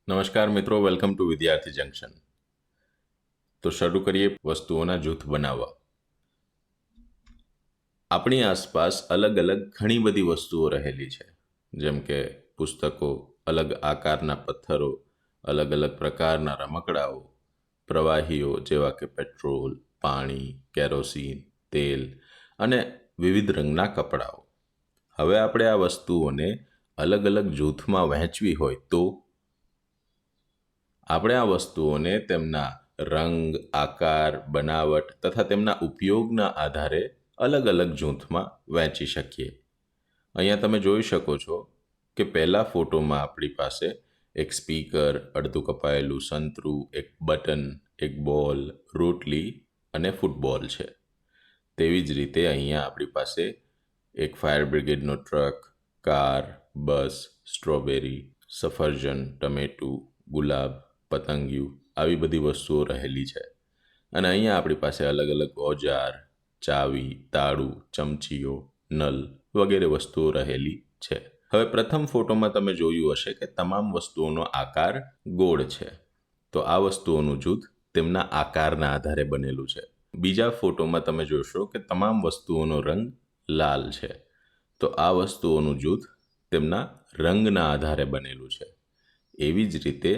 નમસ્કાર મિત્રો, welcome to વિદ્યાર્થી જંકશન. તો શરૂ કરીએ વસ્તુઓના જૂથ બનાવવા. આપણી આસપાસ અલગ અલગ ઘણી બધી વસ્તુઓ રહેલી છે, જેમ કે પુસ્તકો, અલગ આકારના પથ્થરો, અલગ અલગ પ્રકારના રમકડાઓ, પ્રવાહીઓ જેવા કે પેટ્રોલ, પાણી, કેરોસીન, તેલ અને વિવિધ રંગના કપડાઓ. હવે આપણે આ વસ્તુઓને અલગ અલગ જૂથમાં વહેંચવી હોય તો આપણે આ વસ્તુઓને તેમના રંગ, આકાર, બનાવટ તથા તેમના ઉપયોગના આધારે અલગ અલગ જૂથમાં વહેંચી શકીએ. અહીંયા તમે જોઈ શકો છો કે પહેલા ફોટોમાં આપણી પાસે એક સ્પીકર, અડધું કપાયેલું સંતરું, એક બટન, એક બોલ, રોટલી અને ફૂટબોલ છે. તેવી જ રીતે અહીંયા આપણી પાસે એક ફાયર બ્રિગેડનો ટ્રક, કાર, બસ, સ્ટ્રોબેરી, સફરજન, ટમેટું, ગુલાબ, પતંગિયું આવી બધી વસ્તુઓ રહેલી છે. અને અહીંયા આપણી પાસે અલગ અલગ ઓજાર, ચાવી, તાળું, ચમચીઓ, નલ વગેરે વસ્તુઓ રહેલી છે. હવે પ્રથમ ફોટોમાં તમે જોયું હશે કે તમામ વસ્તુઓનો આકાર ગોળ છે. તો આ વસ્તુઓનું જૂથ તેમના આકારના આધારે બનેલું છે. બીજા ફોટોમાં તમે જોશો કે તમામ વસ્તુઓનો રંગ લાલ છે. તો આ વસ્તુઓનું જૂથ તેમના રંગના આધારે બનેલું છે. એવી જ રીતે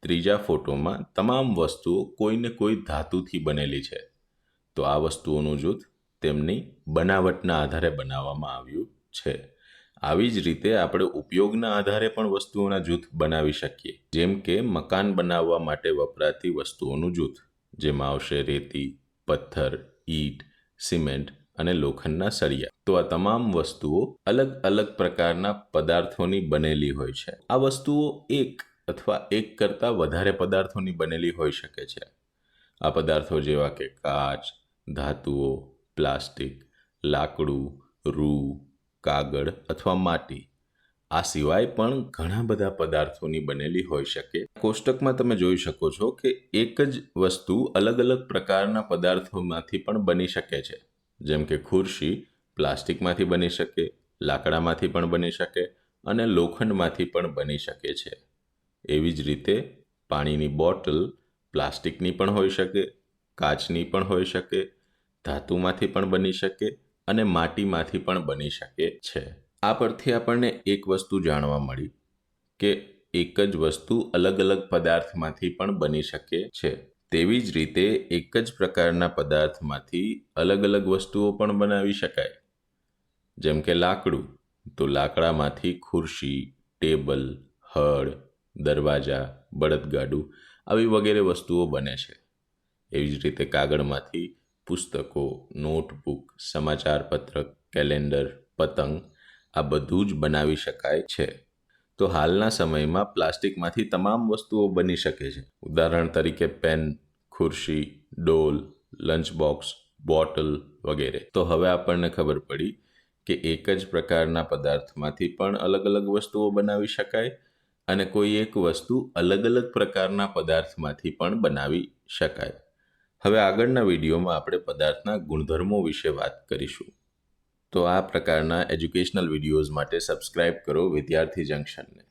ત્રીજા ફોટોમાં તમામ વસ્તુઓ કોઈને કોઈ ધાતુથી બનેલી છે. તો આ વસ્તુઓનું જૂથ તેમની બનાવટના આધારે બનાવવામાં આવ્યું છે. આવી જ રીતે આપણે ઉપયોગના આધારે પણ વસ્તુઓના જૂથ બનાવી શકીએ. જેમ કે મકાન બનાવવા માટે વપરાતી વસ્તુઓનું જૂથ, જેમાં આવશે રેતી, પથ્થર, ઈંટ, સિમેન્ટ અને લોખંડના સળિયા. તો આ તમામ વસ્તુઓ અલગ અલગ પ્રકારના પદાર્થોની બનેલી હોય છે. આ વસ્તુઓ એક અથવા એક કરતાં વધારે પદાર્થોની બનેલી હોઈ શકે છે. આ પદાર્થો જેવા કે કાચ, ધાતુઓ, પ્લાસ્ટિક, લાકડું, રૂ, કાગળ અથવા માટી. આ સિવાય પણ ઘણા બધા પદાર્થોની બનેલી હોઈ શકે. કોષ્ટકમાં તમે જોઈ શકો છો કે એક જ વસ્તુ અલગ અલગ પ્રકારના પદાર્થોમાંથી પણ બની શકે છે. જેમ કે ખુરશી પ્લાસ્ટિકમાંથી બની શકે, લાકડામાંથી પણ બની શકે અને લોખંડમાંથી પણ બની શકે છે. એવી જ રીતે પાણીની બોટલ પ્લાસ્ટિકની પણ હોઈ શકે, કાચની પણ હોઈ શકે, ધાતુમાંથી પણ બની શકે અને માટીમાંથી પણ બની શકે છે. આ પરથી આપણને એક વસ્તુ જાણવા મળી કે એક જ વસ્તુ અલગ અલગ પદાર્થમાંથી પણ બની શકે છે. તેવી જ રીતે એક જ પ્રકારના પદાર્થમાંથી અલગ અલગ વસ્તુઓ પણ બનાવી શકાય. જેમ કે લાકડું, તો લાકડામાંથી ખુરશી, ટેબલ, હળ, દરવાજા, બળદગાડું આવી વગેરે વસ્તુઓ બને છે. એવી જ રીતે કાગળમાંથી પુસ્તકો, નોટબુક, સમાચાર પત્રક, કેલેન્ડર, પતંગ આ બધું જ બનાવી શકાય છે. તો હાલના સમયમાં પ્લાસ્ટિકમાંથી તમામ વસ્તુઓ બની શકે છે. ઉદાહરણ તરીકે પેન, ખુરશી, ડોલ, લંચ બોક્સ, બોટલ વગેરે. તો હવે આપણને ખબર પડી કે એક જ પ્રકારના પદાર્થમાંથી પણ અલગ અલગ વસ્તુઓ બનાવી શકાય અને કોઈ એક વસ્તુ અલગ અલગ પ્રકારના પદાર્થમાંથી પણ બનાવી શકાય. હવે આગળના વિડીયોમાં આપણે પદાર્થના ગુણધર્મો વિશે વાત કરીશું. તો આ પ્રકારના એજ્યુકેશનલ વિડીયોઝ માટે સબસ્ક્રાઇબ કરો વિદ્યાર્થી જંકશનને.